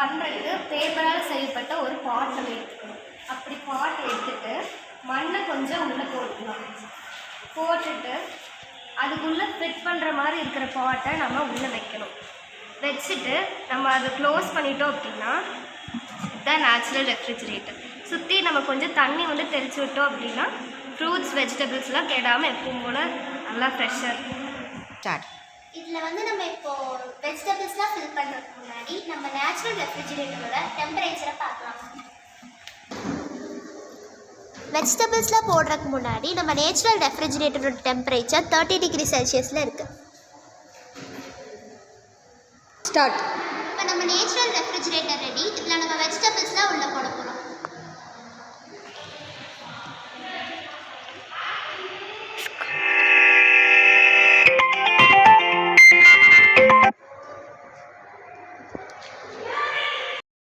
பண்ணுறதுக்கு பேப்பரால் செய்யப்பட்ட ஒரு பாட் நம்ம எடுத்துக்கணும். அப்படி பாட் எடுத்துகிட்டு மண்ணை கொஞ்சம் உள்ளே போட்டுக்கலாம். போட்டுட்டு அதுக்குள்ளே ஃபிட் பண்ணுற மாதிரி இருக்கிற பாட்டை நம்ம உள்ளே வைக்கணும். வச்சுட்டு நம்ம அதை க்ளோஸ் பண்ணிட்டோம் அப்படின்னா இதுதான் நேச்சுரல் ரெஃப்ரிஜிரேட்டர். சுற்றி நம்ம கொஞ்சம் தண்ணி வந்து தெளித்து விட்டோம் அப்படின்னா ஃப்ரூட்ஸ் வெஜிடபிள்ஸ்லாம் கெடாமல் எப்பவும் போல் நல்லா ஃப்ரெஷ்ஷாக இருக்கும். ஸ்டார்ட். இதில் வந்து நம்ம இப்போது வெஜிடபிள்ஸ்லாம் ஃபில் பண்ணுறதுக்கு முன்னாடி நம்ம நேச்சுரல் ரெஃப்ரிஜிரேட்டரோட டெம்பரேச்சரை பார்க்கலாம். வெஜிடபிள்ஸ்லாம் போடுறதுக்கு முன்னாடி நம்ம நேச்சுரல் ரெஃப்ரிஜிரேட்டரோட டெம்பரேச்சர் 30 டிகிரி செல்சியஸில் இருக்குது. ஸ்டார்ட். இப்போ நம்ம நேச்சுரல் ரெஃப்ரிஜிரேட்டர் ரெடி. இதில் நம்ம வெஜிடபிள்ஸ்லாம் உள்ளே போட போகிறோம்.